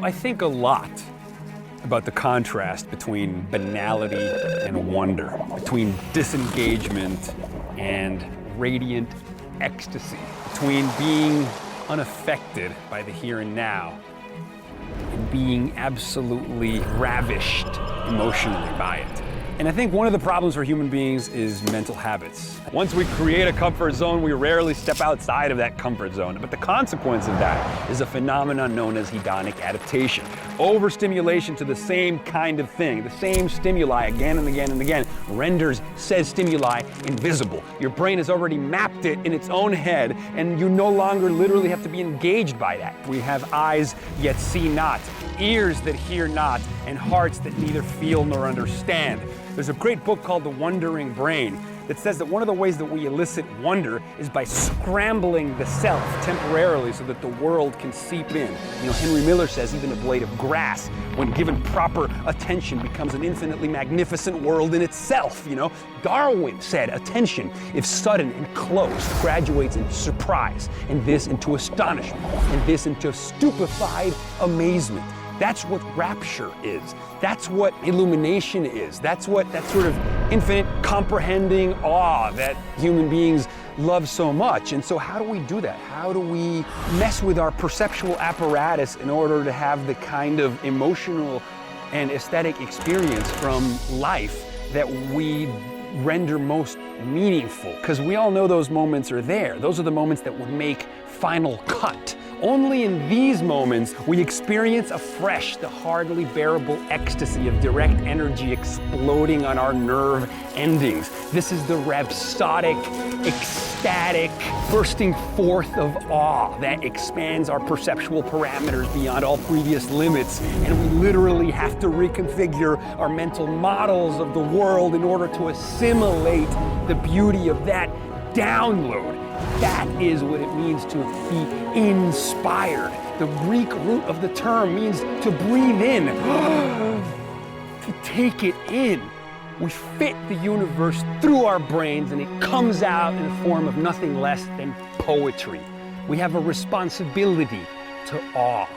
So I think a lot about the contrast between banality and wonder, between disengagement and radiant ecstasy, between being unaffected by the here and now and being absolutely ravished emotionally by it. And I think one of the problems for human beings is mental habits. Once we create a comfort zone, we rarely step outside of that comfort zone. But the consequence of that is a phenomenon known as hedonic adaptation. Overstimulation to the same kind of thing, the same stimuli again and again and again, renders said stimuli invisible. Your brain has already mapped it in its own head, and you no longer literally have to be engaged by that. We have eyes yet see not, ears that hear not, and hearts that neither feel nor understand. There's a great book called The Wondering Brain that says that one of the ways that we elicit wonder is by scrambling the self temporarily so that the world can seep in. You know, Henry Miller says even a blade of grass, when given proper attention, becomes an infinitely magnificent world in itself, you know. Darwin said attention, if sudden and close, graduates into surprise, and this into astonishment, and this into stupefied amazement. That's what rapture is. That's what illumination is. That's what that sort of infinite comprehending awe that human beings love so much. And so how do we do that? How do we mess with our perceptual apparatus in order to have the kind of emotional and aesthetic experience from life that we render most meaningful? Because we all know those moments are there. Those are the moments that would make final cut. Only in these moments we experience afresh the hardly bearable ecstasy of direct energy exploding on our nerve endings. This is the rhapsodic, ecstatic bursting forth of awe that expands our perceptual parameters beyond all previous limits, and we literally have to reconfigure our mental models of the world in order to assimilate the beauty of that download. That is what it means to be inspired. The Greek root of the term means to breathe in, to take it in. We fit the universe through our brains and it comes out in the form of nothing less than poetry. We have a responsibility to awe.